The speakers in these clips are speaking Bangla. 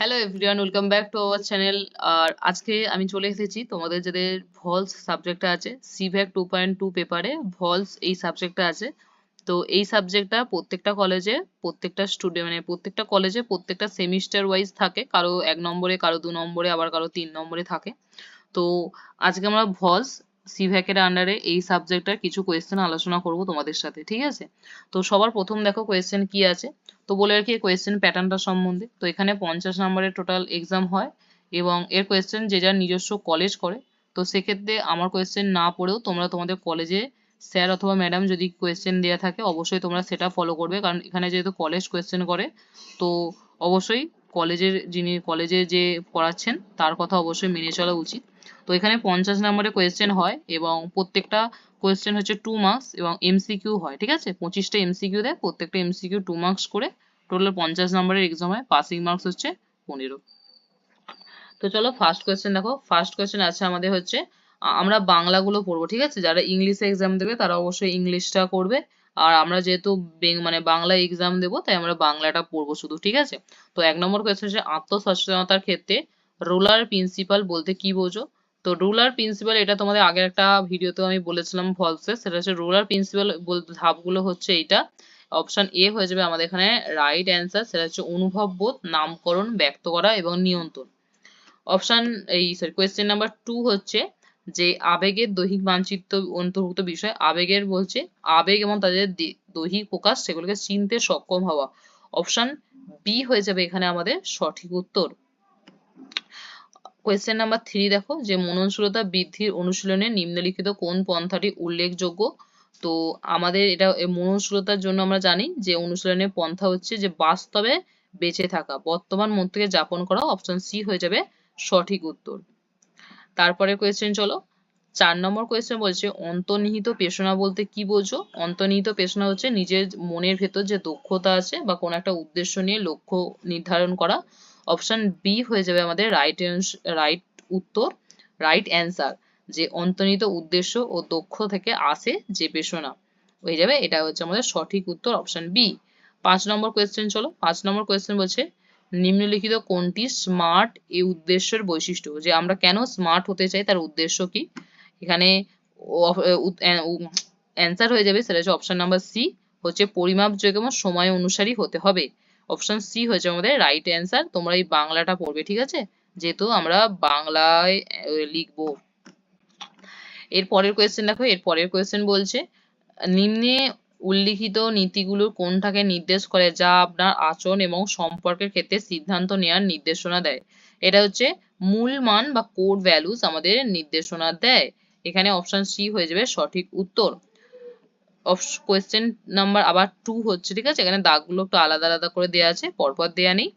Hello everyone, welcome back to our channel. আর আজকে আমি চলে এসেছি তোমাদের যাদের ভলস সাবজেক্টটা আছে, সিভ্যাক 2.2 পেপারে ভলস এই সাবজেক্টটা আছে। তো এই সাবজেক্টটা প্রত্যেকটা কলেজে, প্রত্যেকটা স্টুডেন্ট মানে প্রত্যেকটা কলেজে প্রত্যেকটা সেমিস্টার ওয়াইজ থাকে, কারো 1 নম্বরে, কারো 2 নম্বরে, আবার কারো 3 নম্বরে থাকে। তো আজকে আমরা ভলস সিভ্যাকের আন্ডারে এই সাবজেক্টটার কিছু কোয়েশ্চেন আলোচনা করব তোমাদের সাথে, ঠিক আছে? তো সবার প্রথম দেখো কোয়েশ্চেন কি আছে। তো বলে রাখি কোয়েশ্চেন প্যাটার্নটা সম্বন্ধে। তো এখানে 50 নম্বরের টোটাল এক্সাম হয় এবং এর কোয়েশ্চেন যে যার নিজস্ব কলেজ করে। তো সেক্ষেত্রে আমার কোয়েশ্চেন না পড়েও তোমরা তোমাদের কলেজে স্যার অথবা ম্যাডাম যদি কোয়েশ্চেন দেওয়া থাকে অবশ্যই তোমরা সেটা ফলো করবে, কারণ এখানে যেহেতু কলেজ কোয়েশ্চেন করে তো অবশ্যই কলেজে যে পড়াচ্ছেন তার কথা অবশ্যই মেনে চলা উচিত। তো এখানে 50 নম্বরের কোয়েশ্চেন হয় এবং প্রত্যেকটা কোয়েশ্চেন হচ্ছে 2 মার্কস এবং এমসিকিউ হয়, ঠিক আছে? 25টা এমসিকিউ দেয়, প্রত্যেকটা এমসিকিউ 2 মার্কস করে। টোটাল 50 নম্বরের এক্সাম হয়, পাসিং মার্কস হচ্ছে 15। তো চলো ফার্স্ট কোয়েশ্চেন দেখো। ফার্স্ট কোয়েশ্চেন আছে আমাদের হচ্ছে, আমরা বাংলাগুলো পড়বো, ঠিক আছে? যারা ইংলিশে এক্সাম দেবে তারা অবশ্যই ইংলিশটা করবে। আর আমরা যেহেতু মানে বাংলা এক্সাম দেবো তাই আমরা বাংলাটা পড়বো শুধু, ঠিক আছে? তো 1 নম্বর কোয়েশ্চেন হচ্ছে, আত্মসচেতনতার ক্ষেত্রে রুলার প্রিন্সিপাল বলতে কি বোঝো? তো রুলার প্রিন্সিপাল এটা তোমাদের আগের একটা ভিডিওতেও আমি বলেছিলাম ভলসে, সেটা হচ্ছে রুলার প্রিন্সিপাল বলতে ধাপগুলো হচ্ছে এইটা। অপশন এ হয়ে যাবে আমাদের এখানে রাইট অ্যান্সার, সেটা হচ্ছে অনুভব বোধ, নামকরণ, ব্যক্ত করা এবং নিয়ন্ত্রণ। অপশন এই সরি কোয়েশ্চেন নাম্বার 2 হচ্ছে যে আবেগের দৈহিক মানচিত্র অন্তর্ভুক্ত বিষয়। আবেগের বলছে আবেগ এবং তাদের দৈহিক প্রকাশ সেগুলোকে চিনতে সক্ষম হওয়া। অপশন বি হয়ে যাবে এখানে আমাদের সঠিক উত্তর। কোয়েশ্চেন নাম্বার 3 দেখো যে মননশীলতা বৃদ্ধির অনুশীলনে নিম্নলিখিত কোন পন্থাটি উল্লেখযোগ্য? তো আমাদের এটা মননশীলতার জন্য আমরা জানি যে অনুশীলনের পন্থা হচ্ছে যে বাস্তবে বেঁচে থাকা, বর্তমান মন থেকে যাপন করা। অপশন সি হয়ে যাবে সঠিক উত্তর। তারপরে কোয়েশ্চেন চলো। 4 নম্বর কোয়েশ্চেন বলছে অন্তর্নিহিত পেশনা বলতে কি বোঝো? অন্তর্নিহিত পেশনা হচ্ছে নিজের মনের ভেতর যে দক্ষতা আছে বা কোনো একটা উদ্দেশ্য নিয়ে লক্ষ্য নির্ধারণ করা। অপশন বি হয়ে যাবে আমাদের রাইট উত্তর, রাইট অ্যান্সার, যে অন্তর্নিহিত উদ্দেশ্য ও দক্ষ থেকে আসে যে পেশনা হয়ে যাবে, এটা হচ্ছে আমাদের সঠিক উত্তর, অপশন বি। 5 নম্বর কোয়েশ্চেন চলো। 5 নম্বর কোয়েশ্চেন বলছে নিম্নলিখিত কোনটি স্মার্ট এই উদ্দেশ্যের বৈশিষ্ট্য? যে আমরা কেন স্মার্ট হতে চাই তার উদ্দেশ্য কি? এখানে অ্যান্সার হয়ে যাবে, সেটা হচ্ছে অপশন নাম্বার সি, হচ্ছে পরিমাপযোগ্য এবং সময় অনুসারী হতে হবে। অপশন সি হয়েছে আমাদের রাইট অ্যান্সার। তোমরা এই বাংলাটা পড়বে, ঠিক আছে? যেহেতু আমরা বাংলায় লিখবো। এর পরের কোয়েশ্চেন দেখো। এর পরের কোয়েশ্চেন বলছে নিম্নে উল্লিখিত নীতিগুলো কোনটাকে নির্দেশ করে যা আপনার আচরণ এবং সম্পর্কের ক্ষেত্রে সিদ্ধান্ত নেওয়ার নির্দেশনা দেয়? এটা হচ্ছে মূল মান বা কোর ভ্যালুস আমাদের নির্দেশনা দেয়। এখানে অপশন সি হয়ে যাবে সঠিক উত্তর। কোয়েশ্চেন নাম্বার আবার 2 হচ্ছে, ঠিক আছে? এখানে দাগগুলো একটু আলাদা আলাদা করে দেওয়া আছে, পরপর দেওয়া নেই।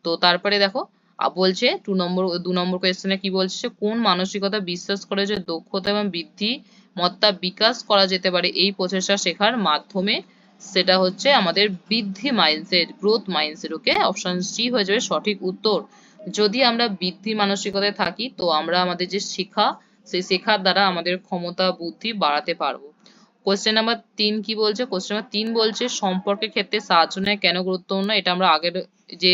তো তারপরে দেখো বলছে 2 নম্বর কোয়েশ্চেনে কি বলছে, কোন মানসিকতা বিশ্বাস করে যে দক্ষতা এবং বৃদ্ধিমত্তা বিকাশ করা যেতে পারে এই প্রচেষ্টা শেখার মাধ্যমে? সেটা হচ্ছে আমাদের বৃদ্ধি মাইন্ডসেট, গ্রোথ মাইন্ডসেট। ওকে, অপশন সি হয়ে যাবে সঠিক উত্তর। যদি আমরা বৃদ্ধি মানসিকতায় থাকি তো আমরা আমাদের যে শেখা, সেই শেখার দ্বারা আমাদের ক্ষমতা বুদ্ধি বাড়াতে পারবো। কোয়েশ্চেন নাম্বার 3 কি বলছে? কোয়েশ্চেন নাম্বার 3 বলছে সম্পর্কের ক্ষেত্রে সাহায্য নেওয়া কেন গুরুত্বপূর্ণ? এটা আমরা আগের যে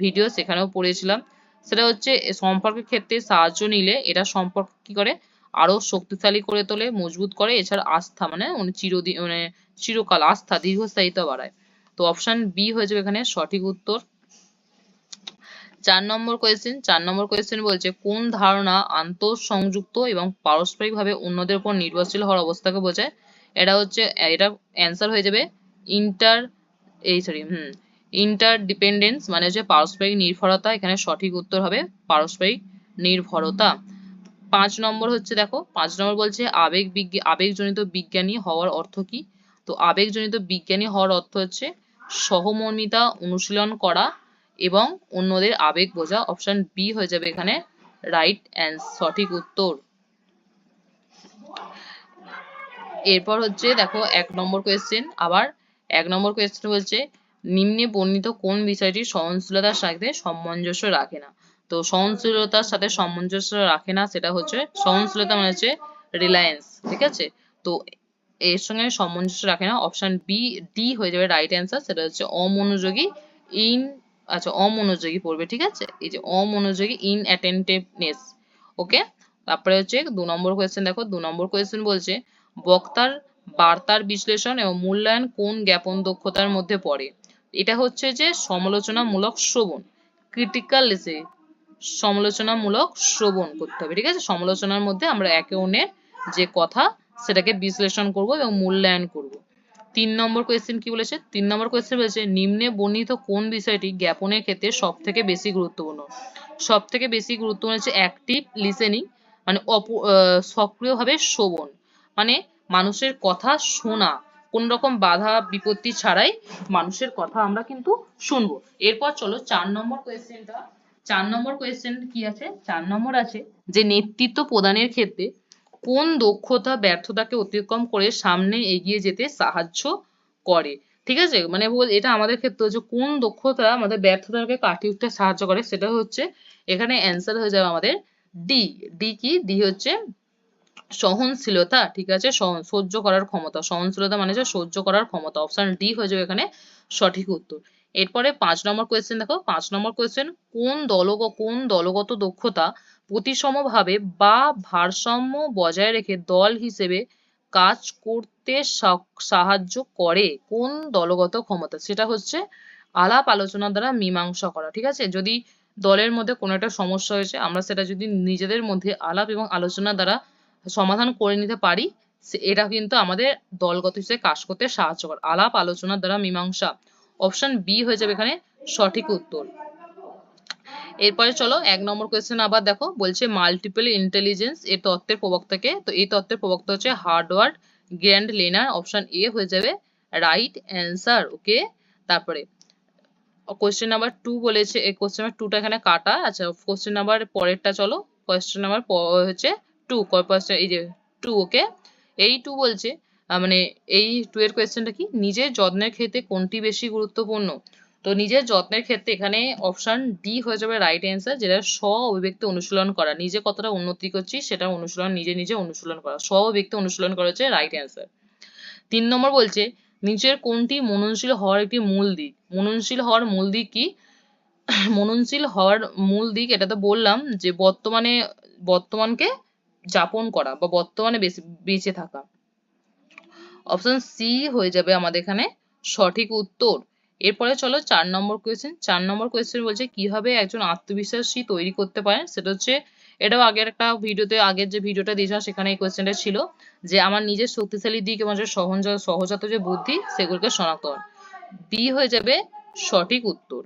ভিডিও সেখানেও পড়েছিলাম। সেটা হচ্ছে সম্পর্কের ক্ষেত্রে সাহায্য নিলে এটা সম্পর্ক কি করে, আরো শক্তিশালী করে তোলে, মজবুত করে। এছাড়া আস্থা মানে চিরদিন মানে চিরকাল আস্থা, দীর্ঘস্থায়িত্ব বাড়ায়। তো অপশন বি হয়ে যাবে এখানে সঠিক উত্তর। 4 নম্বর কোয়েশ্চেন বলছে কোন ধারণা আন্তঃসংযুক্ত এবং পারস্পরিকভাবে অন্যদের উপর নির্ভরশীল হওয়ার অবস্থাকে বোঝায়? এটা অ্যান্সার হয়ে যাবে ইন্টার ইন্টারডিপেন্ডেন্স, মানে হচ্ছে পারস্পরিক নির্ভরতা। এখানে সঠিক উত্তর হবে পারস্পরিক নির্ভরতা। 5 নম্বর হচ্ছে দেখো, 5 নম্বর বলছে আবেগজনিত বিজ্ঞানী হওয়ার অর্থ কি? তো আবেগজনিত বিজ্ঞানী হওয়ার অর্থ হচ্ছে সহমর্মিতা অনুশীলন করা এবং অন্যদের আবেগ বোঝা। অপশন বি হয়ে যাবে এখানে রাইট সঠিক উত্তর। এরপর হচ্ছে দেখো 1 নম্বর কোয়েশ্চেন। আবার 1 নম্বর কোয়েশ্চেন বলছে নিম্নে বর্ণিত কোন বিষয়টি সহনশীলতার সাথে সামঞ্জস্য রাখে না? তো সহনশীলতার সাথে সামঞ্জস্য রাখে না, সেটা হচ্ছে সহনশীলতা মানে হচ্ছে রিলায়েন্স, ঠিক আছে? তো এর সঙ্গে সামঞ্জস্য রাখে না। অপশন ডি হয়ে যাবে রাইট অ্যান্সার, সেটা হচ্ছে অমনোযোগী, আচ্ছা অমনোযোগী পড়বে, ঠিক আছে, এই যে অমনোযোগী, ইনঅ্যাটেন্টিভনেস। ওকে, তারপরে হচ্ছে 2 নম্বর কোয়েশ্চেন দেখো, 2 নম্বর কোয়েশ্চেন বলছে বক্তার বার্তার বিশ্লেষণ এবং মূল্যায়ন কোন জ্ঞাপন দক্ষতার মধ্যে পড়ে? এটা হচ্ছে যে সমালোচনামূলক শ্রবণ, ক্রিটিক্যাল লিসেনিং, সমালোচনামূলক শ্রবণ করতে হবে, ঠিক আছে। সমালোচনার মধ্যে আমরা একে অন্যের যে কথা সেটাকে বিশ্লেষণ করব এবং মূল্যায়ন করব। 3 নম্বর কোয়েশ্চেন কি বলেছে? 3 নম্বর কোয়েশ্চেন বলেছে নিম্নে বর্ণিত কোন বিষয়টি জ্ঞাপনের ক্ষেত্রে সব থেকে বেশি গুরুত্বপূর্ণ? সব থেকে বেশি গুরুত্বপূর্ণ হচ্ছে অ্যাক্টিভ লিসেনিং, মানে সক্রিয়ভাবে শ্রবণ, মানে মানুষের কথা শোনা, কোন রকম বাধা বিপত্তি ছাড়াই মানুষের কথা আমরা কিন্তু শুনবো। এরপর চলো 4 নম্বর কোয়েশ্চেনটা। 4 নম্বর কোয়েশ্চেন কি আছে? 4 নম্বর আছে যে নেতৃত্ব প্রদানের ক্ষেত্রে কোন দক্ষতা ব্যর্থতাকে অতিক্রম করে সামনে এগিয়ে যেতে সাহায্য করে? ঠিক আছে, মানে এটা আমাদের ক্ষেত্রে যে কোন দক্ষতা আমাদের ব্যর্থতাকে কাটিয়ে উঠতে সাহায্য করে, সেটা হচ্ছে এখানে অ্যান্সার হয়ে যাবে আমাদের ডি। ডি কি? ডি হচ্ছে সহনশীলতা, ঠিক আছে, সহ্য করার ক্ষমতা। সহনশীলতা মানে হচ্ছে সহ্য করার ক্ষমতা। অপশন ডি হয়ে যাবে এখানে সঠিক উত্তর। এরপরে 5 নম্বর কোয়েশ্চেন দেখো, 5 নম্বর কোয়েশ্চেন কোন দলগত দক্ষতা প্রতিসমভাবে বা ভারসাম্য বজায় রেখে দল হিসেবে কাজ করতে সাহায্য করে? কোন দলগত ক্ষমতা? সেটা হচ্ছে আলাপ আলোচনা দ্বারা মীমাংসা করা, ঠিক আছে। যদি দলের মধ্যে কোনো একটা সমস্যা হয়েছে, আমরা সেটা যদি নিজেদের মধ্যে আলাপ এবং আলোচনা দ্বারা সমাধান করে নিতে পারি, এটা কিন্তু আমাদের দলগত হিসেবে কাজ করতে সাহায্য করে। আলাপ আলোচনার দ্বারা মীমাংসা, অপশন বি হয়ে যাবে এখানে সঠিক উত্তর। এরপরে চলো 1 নম্বর কোয়েশ্চেন আবার দেখো, বলছে মাল্টিপল ইন্টেলিজেন্স এর তত্ত্বের প্রবক্তাকে? তো এই তত্ত্বের প্রবক্তা হচ্ছে হার্ডওয়ার্ড গ্র্যান্ড লেনার। অপশন এ হয়ে যাবে রাইট অ্যান্সার। ওকে, তারপরে কোয়েশ্চেন নাম্বার 2 বলেছে, এই কোয়েশ্চেন নাম্বার 2টা এখানে কাটা। আচ্ছা, কোয়েশ্চেন নাম্বার পরেরটা চলো, কোয়েশ্চেন নাম্বার হচ্ছে 2, এই যে 2। ওকে, এই 2 বলছে মানে এই 2 এর কোয়েশ্চেনটা কি? নিজের যত্নের ক্ষেত্রে কোনটি বেশি গুরুত্বপূর্ণ? তো নিজের যত্নের ক্ষেত্রে এখানে অপশন ডি হয়ে যাবে রাইট অ্যান্সার, যেটা স্ব অভিব্যক্তি অনুশীলন করা, নিজে কতটা উন্নতি করছি সেটা অনুশীলন, নিজে নিজে অনুশীলন করা, স্ব অভিব্যক্তি অনুশীলন করা হচ্ছে রাইট অ্যান্সার। 3 নম্বর বলছে নিচের কোনটি মননশীল হওয়ার একটি মূল দিক? মননশীল হওয়ার মূল দিক কি? মননশীল হওয়ার মূল দিক, এটা তো বললাম যে বর্তমানকে যাপন করা বা বর্তমানে বেঁচে থাকা। অপশন সি হয়ে যাবে আমাদের এখানে সঠিক উত্তর। এরপরে চলো 4 নম্বর কোয়েশ্চেন। 4 নম্বর কোয়েশ্চেন বলছে কিভাবে একজন আত্মবিশ্বাসী তৈরি করতে পারেন? সেটা হচ্ছে, এটাও আগের একটা ভিডিওতে, আগের যে ভিডিওটা দিয়েছিলাম সেখানে এই কোয়েশ্চেনটা ছিল যে আমার নিজের শক্তিশালী দিক এবং যে সহজাত যে বুদ্ধি সেগুলোকে শনাক্ত করেন। বি হয়ে যাবে সঠিক উত্তর।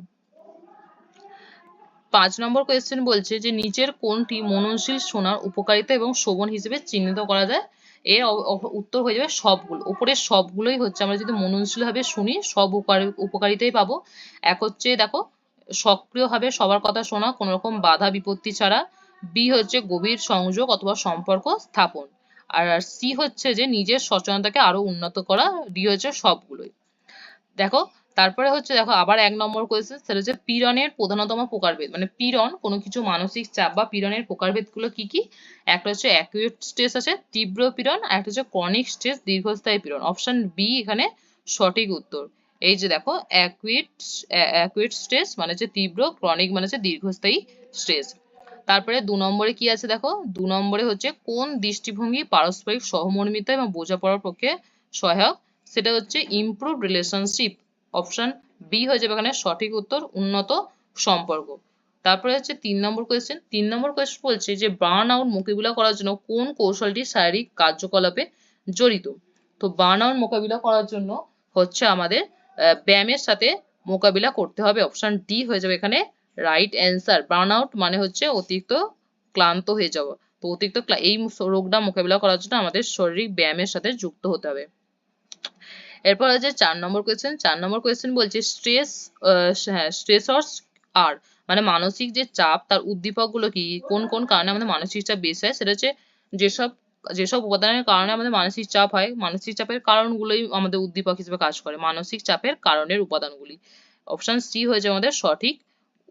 5 নম্বর কোয়েশ্চেন বলছে যে নিচের কোনটি মননশীল শোনার উপকারিতা এবং শোভন হিসেবে চিহ্নিত করা যায়? এর উত্তর হয়ে যাবে সবগুলো। উপরের সবগুলোই হচ্ছে, আমরা যদি মননশীল ভাবে শুনি সব উপকারিতাই পাবো। এক হচ্ছে দেখো সক্রিয়ভাবে সবার কথা শোনা, কোনো রকম বাধা বিপত্তি ছাড়া। বি হচ্ছে গভীর সংযোগ অথবা সম্পর্ক স্থাপন। আর সি হচ্ছে যে নিজের সচেতনতাকে আরো উন্নত করা। ডি হচ্ছে সবগুলোই। দেখো তারপরে হচ্ছে দেখো আবার 1 নম্বর কোয়েশ্চেন, সেটা হচ্ছে পীড়নের প্রধানতম প্রকারভেদ। মানে পীড়ন, কোনো কিছু মানসিক চাপ বা পীড়নের প্রকারভেদ গুলো কি কি? একটা হচ্ছে অ্যাকিউট স্ট্রেস আছে, তীব্র পীড়ন, আর একটা হচ্ছে ক্রনিক স্ট্রেস, দীর্ঘস্থায়ী পীড়ন। অপশন বি এখানে সঠিক উত্তর। এই যে দেখো অ্যাকিউট স্ট্রেস মানে হচ্ছে তীব্র, ক্রনিক মানে হচ্ছে দীর্ঘস্থায়ী স্ট্রেস। তারপরে 2 নম্বরে কি আছে দেখো, 2 নম্বরে হচ্ছে কোন দৃষ্টিভঙ্গি পারস্পরিক সহমর্মিতা এবং বোঝাপড়ার পক্ষে সহায়ক? সেটা হচ্ছে ইমপ্রুভ রিলেশনশিপ। অপশন বি হয়ে যাবে এখানে সঠিক উত্তর, উন্নত সম্পর্ক। তারপরে হচ্ছে 3 নম্বর কোয়েশ্চেন। 3 নম্বর কোয়েশ্চেন বলছে যে বার্ন আউট মোকাবিলা করার জন্য কোন কৌশলটি শারীরিক কার্যকলাপে জড়িত? তো বার্ন আউট মোকাবিলা করার জন্য হচ্ছে আমাদের ব্যায়ামের সাথে মোকাবিলা করতে হবে। অপশন ডি হয়ে যাবে এখানে রাইট অ্যান্সার। বার্ন আউট মানে হচ্ছে অতিরিক্ত ক্লান্ত হয়ে যাওয়া। তো অতিরিক্ত এই রোগটা মোকাবিলা করার জন্য আমাদের শারীরিক ব্যায়ামের সাথে যুক্ত হতে হবে। এরপর আছে 4 নম্বর কোয়েশ্চেন। 4 নম্বর কোয়েশ্চেন বলছে স্ট্রেসর্স আর মানে মানসিক যে চাপ তার উদ্দীপক গুলো কি? কোন কোন কারণে আমাদের মানসিক চাপ বেশি হয়? সেটা হচ্ছে যেসব যেসব উপাদানের কারণে আমাদের মানসিক চাপ হয়, মানসিক চাপের কারণগুলোই আমাদের উদ্দীপক হিসেবে কাজ করে, মানসিক চাপের কারণের উপাদানগুলি। অপশন সি হয়ে যাবে আমাদের সঠিক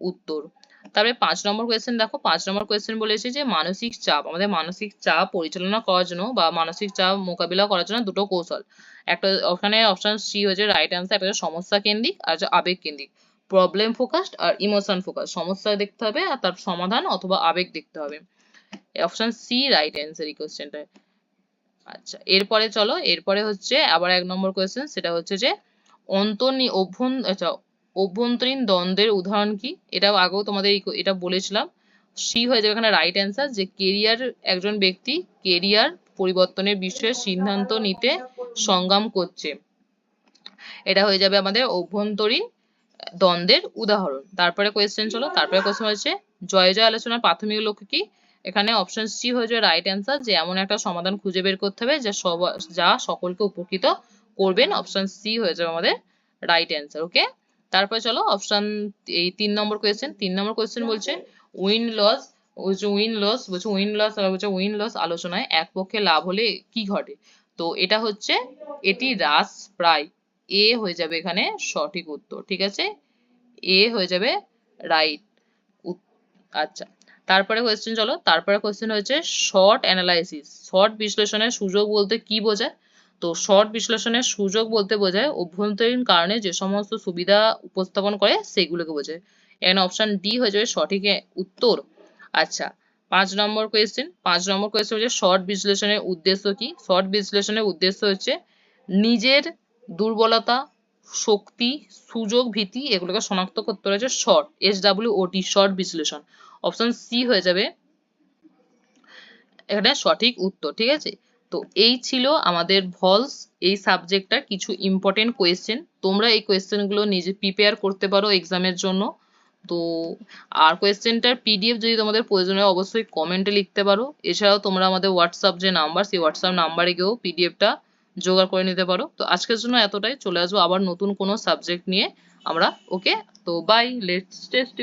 উত্তর। তারপরে 5 নম্বর কোয়েশ্চেন দেখো, 5 নম্বর কোয়েশ্চেন বলেছে যে মানসিক চাপ, আমাদের মানসিক চাপ পরিচালনা করার জন্য বা মানসিক চাপ মোকাবিলা করার জন্য দুটো কৌশল। একটা ওখানে অপশন সি হচ্ছে রাইট অ্যান্সার, একটা হচ্ছে সমস্যা কেন্দ্রিক আর হচ্ছে আবেগ কেন্দ্রিক। প্রবলেম ফোকাসড আর ইমোশন ফোকাস, সমস্যা দেখতে হবে আর তার সমাধান অথবা আবেগ দেখতে হবে। অপশন সি রাইট অ্যান্সার এই কোশ্চেনটায়। আচ্ছা, এরপরে চলো, এরপরে হচ্ছে আবার 1 নম্বর কোয়েশ্চেন, সেটা হচ্ছে যে অভ্যন্তরীণ দ্বন্দ্বের উদাহরণ কি? এটাও আগেও তোমাদের এটা বলেছিলাম। সি হয়ে যাবে এখানে রাইট অ্যান্সার, যে কেরিয়ার, একজন ব্যক্তি কেরিয়ার পরিবর্তনের বিষয়ে সিদ্ধান্ত নিতে সংগ্রাম করছে, এটা হয়ে যাবে আমাদের অভ্যন্তরীণ দ্বন্দ্বের উদাহরণ। তারপরে কোয়েশ্চেন চলো, তারপরে কোয়েশ্চেন হচ্ছে জয় জয় আলোচনার প্রাথমিক লক্ষ্য কি? এখানে অপশন সি হয়ে যাবে রাইট অ্যান্সার, যে এমন একটা সমাধান খুঁজে বের করতে হবে যা সকলকে উপকৃত করবেন। অপশন সি হয়ে যাবে আমাদের রাইট অ্যান্সার। ওকে, তারপরে চলো অপশন এই 3 নম্বর কোয়েশ্চেন। 3 নম্বর কোয়েশ্চেন বলছে উইন লস, উইন লস আলোচনায় এক পক্ষে লাভ হলে কি ঘটে? তো এটা হচ্ছে এটি হ্রাস প্রায়, এ হয়ে যাবে এখানে সঠিক উত্তর। ঠিক আছে, এ হয়ে যাবে রাইট। আচ্ছা, তারপরে কোয়েশ্চেন চলো, তারপরে কোয়েশ্চেন হচ্ছে শর্ট অ্যানালাইসিস, শর্ট বিশ্লেষণের সুযোগ বলতে কি বোঝায়? তো শর্ট বিশ্লেষণের সুযোগ বলতে বোঝায় অভ্যন্তরীণ কারণে যে সমস্ত সুবিধা উপস্থাপন করে সেগুলোকে বোঝায়। এখানে অপশন ডি হয়ে যাবে সঠিক উত্তর। আচ্ছা, 5 নম্বর কোয়েশ্চেন। 5 নম্বর কোয়েশ্চেন হচ্ছে শর্ট বিশ্লেষণের উদ্দেশ্য কি? শর্ট বিশ্লেষণের উদ্দেশ্য হচ্ছে নিজের দুর্বলতা, শক্তি, সুযোগ, ভীতি এগুলোকে শনাক্ত করতে হচ্ছে শর্ট, SWOT, শর্ট বিশ্লেষণ। অপশন সি হয়ে যাবে এখানে সঠিক উত্তর। ঠিক আছে, তো এই ছিল আমাদের ভলস এই সাবজেক্টটার কিছু ইম্পর্টেন্ট কোয়েশ্চেন। তোমরা এই কোয়েশ্চেন গুলো নিজে প্রিপেয়ার করতে পারো এক্সামের জন্য। তো আর কোয়েশ্চেনটার পিডিএফ যদি তোমাদের প্রয়োজন হয় অবশ্যই কমেন্টে লিখতে পারো। এছাড়াও তোমরা আমাদের হোয়াটসঅ্যাপ যে নাম্বার, সেই হোয়াটসঅ্যাপ নাম্বারে গিয়েও পিডিএফটা জোগাড় করে নিতে পারো। তো আজকের জন্য এতটাই, চলে আসবো আবার নতুন কোনো সাবজেক্ট নিয়ে আমরা। ওকে, তো বাই, লেটস টেস্ট।